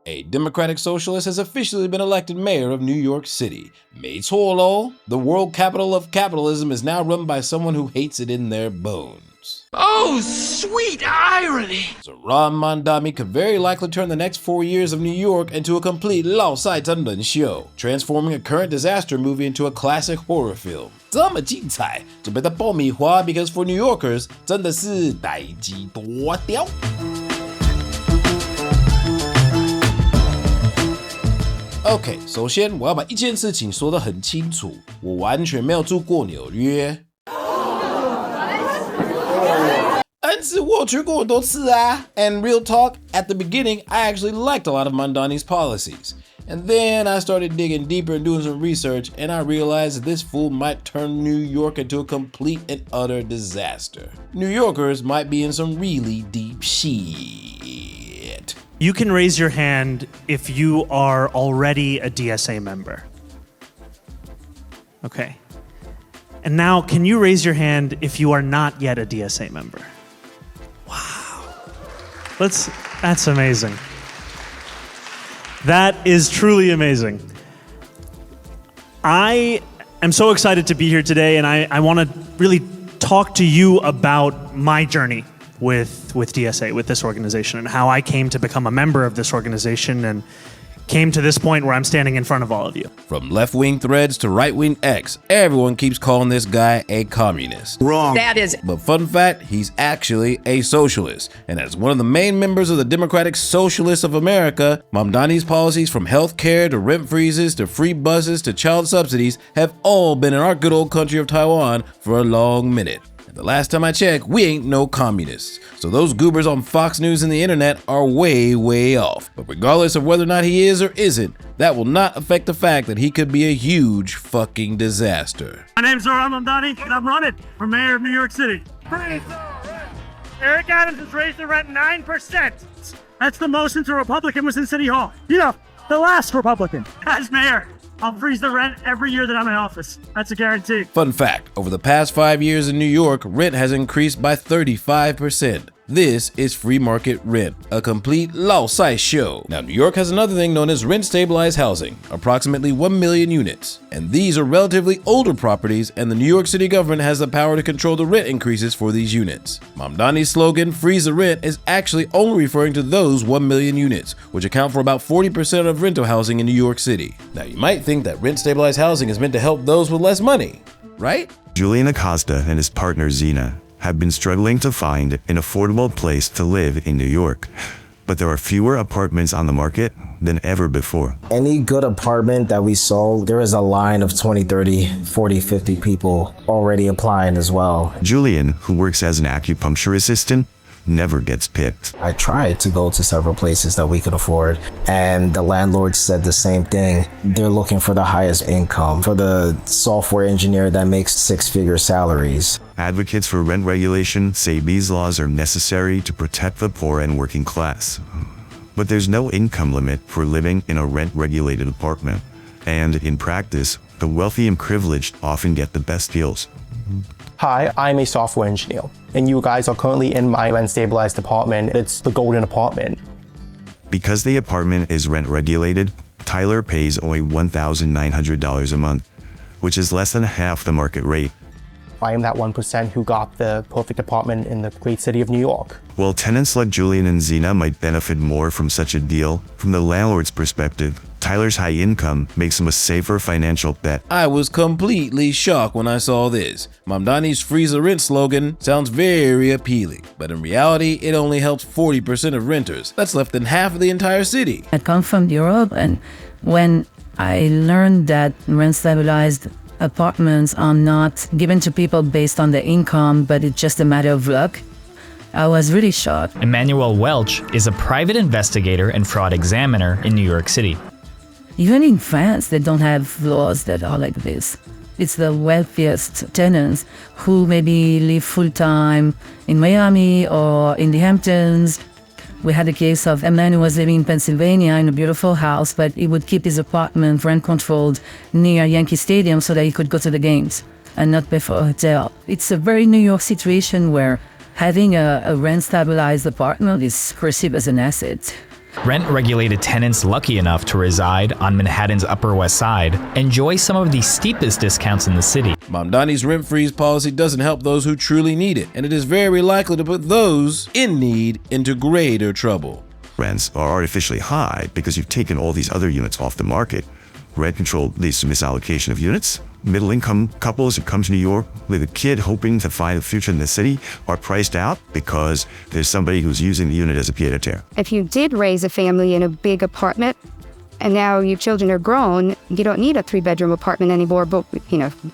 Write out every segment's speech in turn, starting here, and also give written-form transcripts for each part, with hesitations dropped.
A Democratic socialist has officially been elected mayor of New York City. 没错咯, the world capital of capitalism is now run by someone who hates it in their bones. Oh, sweet irony! Zohran Mamdani could very likely turn the next 4 years of New York into a complete 老赛真人秀, transforming a current disaster movie into a classic horror film. 这么精彩，准备在爆米花 because for New Yorkers 真的是代志大条。OK， 首先我要把一件事情说得很清楚，我完全没有住过纽约。但是我去过很多次啊。And real talk, at the beginning, I actually liked a lot of Mamdani's policies. And then I started digging deeper and doing some research, and I realized that this fool might turn New York into a complete and utter disaster. New Yorkers might be in some really deep shit. You can raise your hand if you are already a DSA member. Okay. And now, can you raise your hand if you are not yet a DSA member? Wow. That's amazing. That is truly amazing. I am so excited to be here today, and I want to really talk to you about my journey with DSA, with this organization, and how I came to become a member of this organization and came to this point where I'm standing in front of all of you. From left-wing threads to right-wing X, everyone keeps calling this guy a communist. Wrong. That is. But fun fact, he's actually a socialist. And as one of the main members of the Democratic Socialists of America, Mamdani's policies from health care to rent freezes to free buses to child subsidies have all been in our good old country of Taiwan for a long minute. The last time I checked, we ain't no communists. So those goobers on Fox News and the internet are way, way off. But regardless of whether or not he is or isn't, that will not affect the fact that he could be a huge fucking disaster. My name's Zohran Mamdani, and I'm running for mayor of New York City. Eric Adams has raised the rent 9%. That's the most since a Republican was in City Hall. You know, the last Republican. As mayor, I'll freeze the rent every year that I'm in office. That's a guarantee. Fun fact, over the past 5 years in New York, rent has increased by 35%. This is free market rent, a complete 老赛 show. Now, New York has another thing known as rent-stabilized housing, approximately 1 million units. And these are relatively older properties, and the New York City government has the power to control the rent increases for these units. Mamdani's slogan, freeze the rent, is actually only referring to those 1 million units, which account for about 40% of rental housing in New York City. Now, you might think that rent-stabilized housing is meant to help those with less money, right? Julian Acosta and his partner Zena have been struggling to find an affordable place to live in New York. But there are fewer apartments on the market than ever before. Any good apartment that we sold, there is a line of 20, 30, 40, 50 people already applying as well. Julian, who works as an acupuncture assistant, never gets picked. I tried to go to several places that we could afford, and the landlord said the same thing. They're looking for the highest income, for the software engineer that makes 6-figure salaries. Advocates for rent regulation say these laws are necessary to protect the poor and working class. But there's no income limit for living in a rent-regulated apartment. And in practice, the wealthy and privileged often get the best deals. Hi, I'm a software engineer, and you guys are currently in my rent-stabilized apartment. It's the golden apartment. Because the apartment is rent-regulated, Tyler pays only $1,900 a month, which is less than half the market rate. I am that 1% who got the perfect apartment in the great city of New York. While tenants like Julian and Zena might benefit more from such a deal, from the landlord's perspective, Tyler's high income makes him a safer financial bet. I was completely shocked when I saw this. Mamdani's freeze the rent slogan sounds very appealing, but in reality, it only helps 40% of renters. That's less than half of the entire city. I come from Europe, and when I learned that rent-stabilized apartments are not given to people based on their income, but it's just a matter of luck, I was really shocked. Emmanuel Welch is a private investigator and fraud examiner in New York City. Even in France, they don't have laws that are like this. It's the wealthiest tenants who maybe live full-time in Miami or in the Hamptons. We had a case of a man who was living in Pennsylvania in a beautiful house, but he would keep his apartment rent-controlled near Yankee Stadium so that he could go to the games and not pay for a hotel. It's a very New York situation where having a rent-stabilized apartment is perceived as an asset. Rent-regulated tenants lucky enough to reside on Manhattan's Upper West Side enjoy some of the steepest discounts in the city. Mamdani's rent freeze policy doesn't help those who truly need it, and it is very likely to put those in need into greater trouble. Rents are artificially high because you've taken all these other units off the market. Rent control leads to misallocation of units. Middle-income couples who come to New York with a kid hoping to find a future in the city are priced out because there's somebody who's using the unit as a pied-à-terre. If you did raise a family in a big apartment, and now your children are grown, you don't need a 3-bedroom apartment anymore, but,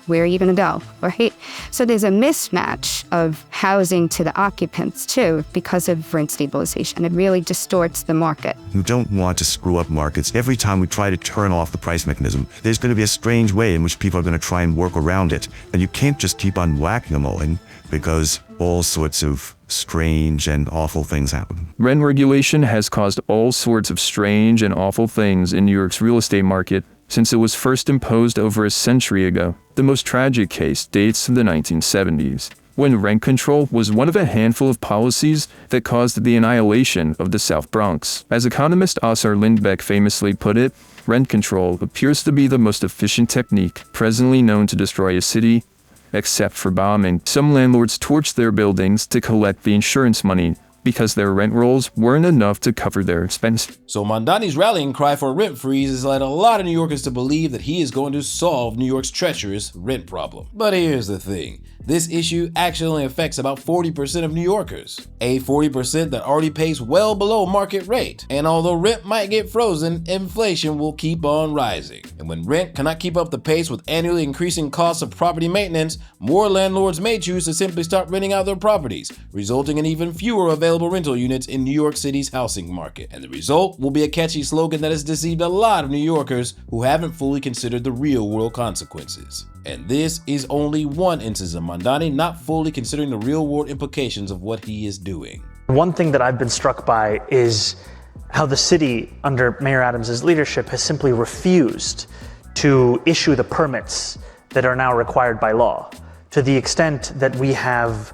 where are you going to go, right? So there's a mismatch of housing to the occupants, too, because of rent stabilization. It really distorts the market. You don't want to screw up markets. Every time we try to turn off the price mechanism, there's going to be a strange way in which people are going to try and work around it. And you can't just keep on whack-a-moling because all sorts of strange and awful things happen. Rent regulation has caused all sorts of strange and awful things in New York's real estate market since it was first imposed over a century ago. The most tragic case dates to the 1970s, when rent control was one of a handful of policies that caused the annihilation of the South Bronx. As economist Assar Lindbeck famously put it, rent control appears to be the most efficient technique presently known to destroy a city, except for bombing. Some landlords torched their buildings to collect the insurance money because their rent rolls weren't enough to cover their expenses. So Mamdani's rallying cry for a rent freeze has led a lot of New Yorkers to believe that he is going to solve New York's treacherous rent problem. But here's the thing. This issue actually only affects about 40% of New Yorkers, a 40% that already pays well below market rate. And although rent might get frozen, inflation will keep on rising. And when rent cannot keep up the pace with annually increasing costs of property maintenance, more landlords may choose to simply start renting out their properties, resulting in even fewer available rental units in New York City's housing market. And the result will be a catchy slogan that has deceived a lot of New Yorkers who haven't fully considered the real-world consequences. And this is only one instance of Mamdani not fully considering the real-world implications of what he is doing. One thing that I've been struck by is how the city, under Mayor Adams' leadership, has simply refused to issue the permits that are now required by law, to the extent that we have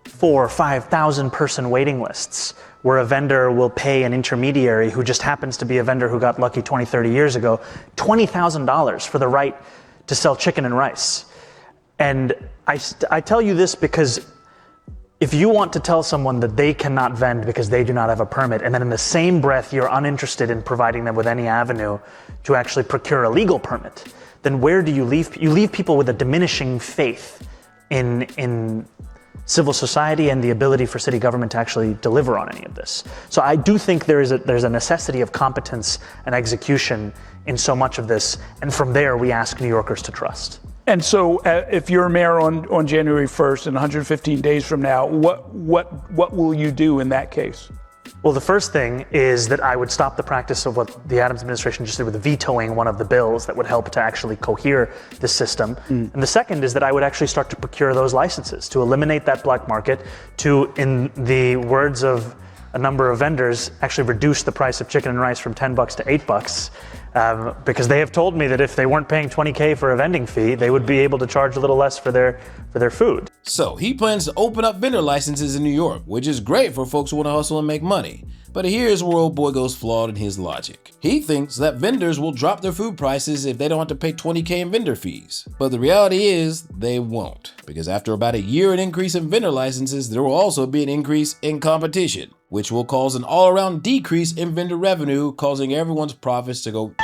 4,000 or 5,000 person waiting lists where a vendor will pay an intermediary who just happens to be a vendor who got lucky 20, 30 years ago, $20,000 for the right to sell chicken and rice. And I tell you this because if you want to tell someone that they cannot vend because they do not have a permit, and then in the same breath you're uninterested in providing them with any avenue to actually procure a legal permit, then where do you leave? You leave people with a diminishing faith in civil society and the ability for city government to actually deliver on any of this. So I do think there's a necessity of competence and execution in so much of this, and from there we ask New Yorkers to trust. And so if you're mayor on January 1st and 115 days from now, what will you do in that case? Well, the first thing is that I would stop the practice of what the Adams administration just did with vetoing one of the bills that would help to actually cohere the system. And the second is that I would actually start to procure those licenses to eliminate that black market, to, in the words of a number of vendors, actually reduce the price of chicken and rice from $10 to $8. Because they have told me that if they weren't paying $20K for a vending fee, they would be able to charge a little less for their food. So he plans to open up vendor licenses in New York, which is great for folks who want to hustle and make money. But here's where old boy goes flawed in his logic. He thinks that vendors will drop their food prices if they don't have to pay $20K in vendor fees. But the reality is they won't, because after about a year an increase in vendor licenses, there will also be an increase in competition, which will cause an all-around decrease in vendor revenue, causing everyone's profits to go.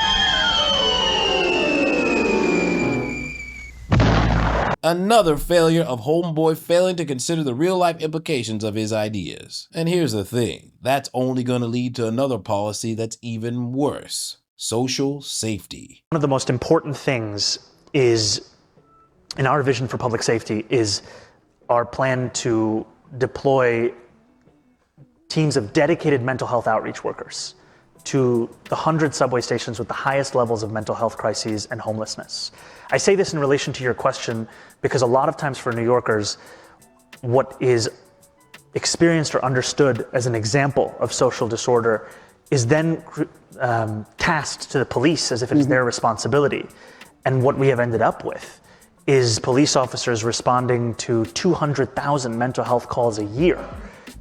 Another failure of homeboy failing to consider the real-life implications of his ideas. And here's the thing, that's only going to lead to another policy that's even worse: social safety. One of the most important things is, in our vision for public safety, is our plan to deploy teams of dedicated mental health outreach workers to the 100 subway stations with the highest levels of mental health crises and homelessness. I say this in relation to your question because a lot of times for New Yorkers, what is experienced or understood as an example of social disorder is then cast to the police as if it is their responsibility. And what we have ended up with is police officers responding to 200,000 mental health calls a year.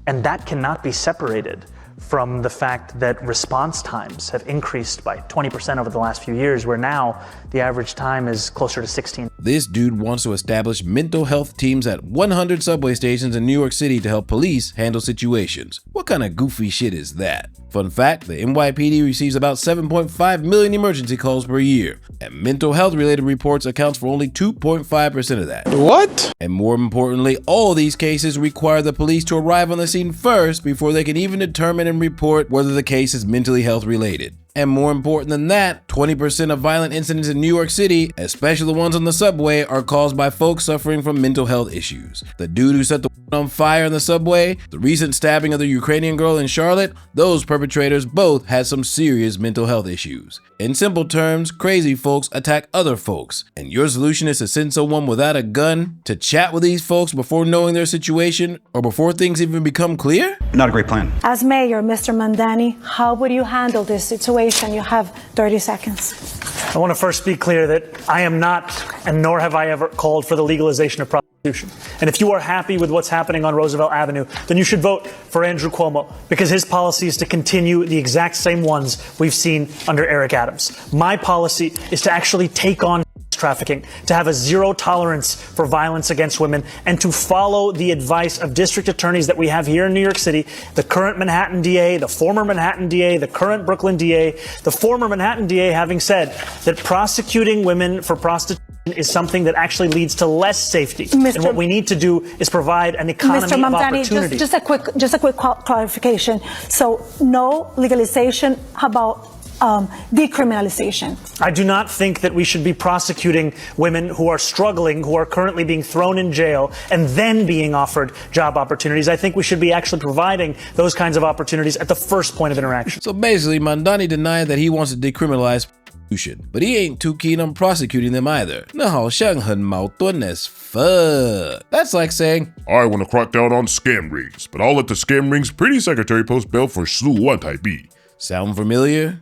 And that cannot be separated from the fact that response times have increased by 20% over the last few years, where now the average time is closer to 16. This dude wants to establish mental health teams at 100 subway stations in New York City to help police handle situations. What kind of goofy shit is that? Fun fact, the NYPD receives about 7.5 million emergency calls per year, and mental health related reports accounts for only 2.5% of that. What? And more importantly, all these cases require the police to arrive on the scene first before they can even determine and report whether the case is mentally health related. And more important than that, 20% of violent incidents in New York City, especially the ones on the subway, are caused by folks suffering from mental health issues. The dude who set the on fire in the subway, the recent stabbing of the Ukrainian girl in Charlotte, those perpetrators both had some serious mental health issues. In simple terms, crazy folks attack other folks, and your solution is to send someone without a gun to chat with these folks before knowing their situation or before things even become clear? Not a great plan. As mayor, Mr. Mamdani, how would you handle this situation? You have 30 seconds. I want to first be clear that I am not, and nor have I ever called for the legalization of prostitution. And if you are happy with what's happening on Roosevelt Avenue, then you should vote for Andrew Cuomo, because his policy is to continue the exact same ones we've seen under Eric Adams. My policy is to actually take on trafficking, to have a zero tolerance for violence against women, and to follow the advice of district attorneys that we have here in New York City, the current Manhattan DA, the former Manhattan DA, the current Brooklyn DA, the former Manhattan DA having said that prosecuting women for prostitution is something that actually leads to less safety. And what we need to do is provide an economy Mr. of Mamdani, opportunity. just a quick clarification. So no legalization, how about decriminalization? I do not think that we should be prosecuting women who are struggling, who are currently being thrown in jail, and then being offered job opportunities. I think we should be actually providing those kinds of opportunities at the first point of interaction. So basically, Mamdani denied that he wants to decriminalize prostitution, but he ain't too keen on prosecuting them either. 那好像很矛盾 as fuck. That's like saying, I want to crack down on scam rings, but I'll let the scam rings pretty secretary post bail for 10万台币. Sound familiar?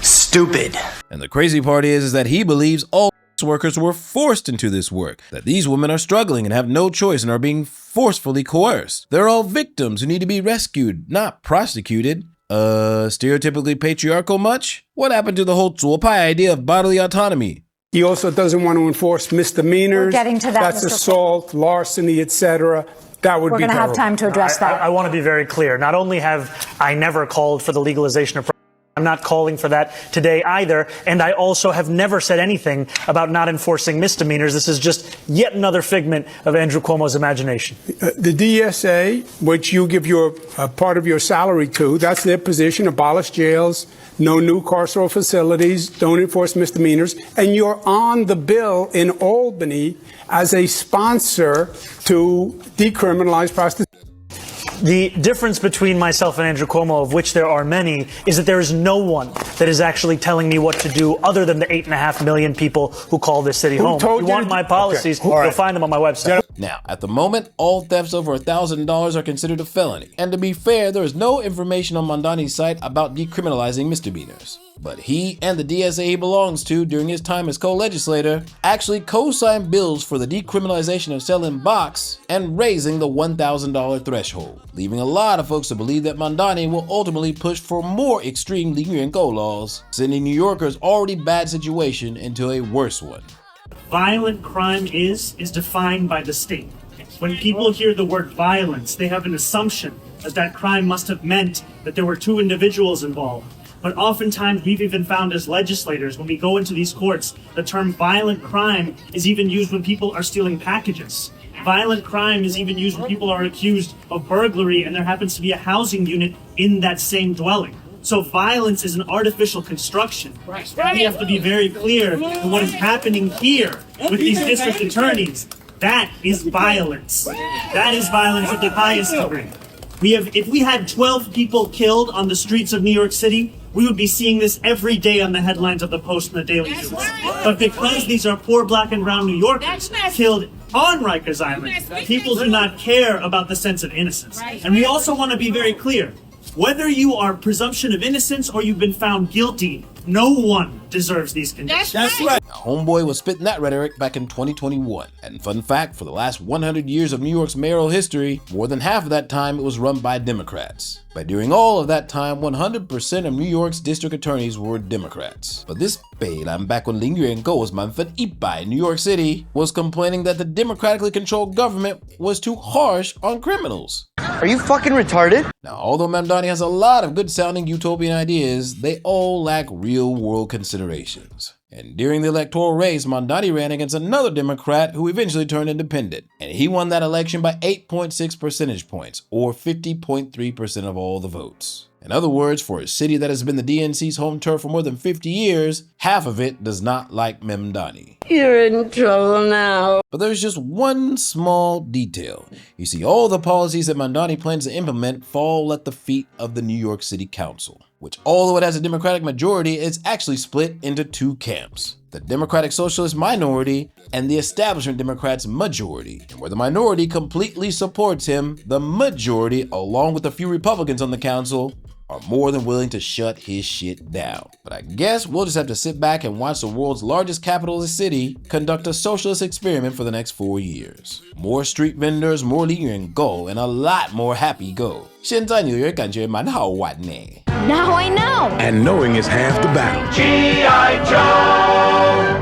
Stupid. And the crazy part is that he believes all workers were forced into this work, that these women are struggling and have no choice and are being forcefully coerced. They're all victims who need to be rescued, not prosecuted. Stereotypically patriarchal much? What happened to the whole 左派 idea of bodily autonomy? He also doesn't want to enforce misdemeanors. We're getting to that, That's Mr. assault, larceny, etc. That would be terrible. We're going to have time to address that. I want to be very clear. Not only have I never called for the legalization of prostitution, I'm not calling for that today either, and I also have never said anything about not enforcing misdemeanors. This is just yet another figment of Andrew Cuomo's imagination. The DSA, which you give your part of your salary to, that's their position: abolish jails, no new carceral facilities, don't enforce misdemeanors, and you're on the bill in Albany as a sponsor to decriminalize prostitution. The difference between myself and Andrew Cuomo, of which there are many, is that there is no one that is actually telling me what to do other than the 8.5 million people who call this city home. If you want my policies, you'll find them on my website. Now, at the moment, all thefts over $1,000 are considered a felony. And to be fair, there is no information on Mamdani's site about decriminalizing misdemeanors. But he and the DSA he belongs to during his time as co-legislator actually co-signed bills for the decriminalization of selling box and raising the $1,000 threshold, leaving a lot of folks to believe that Mamdani will ultimately push for more extreme Go laws, sending New Yorkers' already bad situation into a worse one. Violent crime is defined by the state. When people hear the word violence, they have an assumption that that crime must have meant that there were two individuals involved. But oftentimes we've even found as legislators, when we go into these courts, the term violent crime is even used when people are stealing packages. Violent crime is even used when people are accused of burglary and there happens to be a housing unit in that same dwelling. So violence is an artificial construction. Right. We have to be very clear that what is happening here with these district attorneys, that is violence. That is violence at the highest degree. If we had 12 people killed on the streets of New York City, we would be seeing this every day on the headlines of the Post and the Daily News. But because these are poor black and brown New Yorkers killed on Rikers Island, people do not care about the sense of innocence. And we also want to be very clear. Whether you are presumption of innocence or you've been found guilty, No one deserves these conditions. That's right. Now, homeboy was spitting that rhetoric back in 2021. And fun fact, for the last 100 years of New York's mayoral history, more than half of that time it was run by Democrats. But during all of that time, 100% of New York's district attorneys were Democrats. But this Beilan back when Lingyuan Go's Manfred Ipai in New York City was complaining that the democratically controlled government was too harsh on criminals. Are you fucking retarded? Now, although Mamdani has a lot of good-sounding utopian ideas, they all lack real-world considerations. And during the electoral race, Mamdani ran against another Democrat who eventually turned independent. And he won that election by 8.6 percentage points, or 50.3% of all the votes. In other words, for a city that has been the DNC's home turf for more than 50 years, half of it does not like Mamdani. You're in trouble now. But there's just one small detail. You see, all the policies that Mamdani plans to implement fall at the feet of the New York City Council, which, although it has a Democratic majority, is actually split into two camps: the Democratic Socialist minority and the establishment Democrats majority. And where the minority completely supports him, the majority, along with a few Republicans on the council, are more than willing to shut his shit down. But I guess we'll just have to sit back and watch the world's largest capitalist city conduct a socialist experiment for the next 4 years. More street vendors, more Lingyuan Go, and a lot more happy go. 现在纽约感觉蛮好玩呢。 Now I know. And knowing is half the battle. G.I. Joe!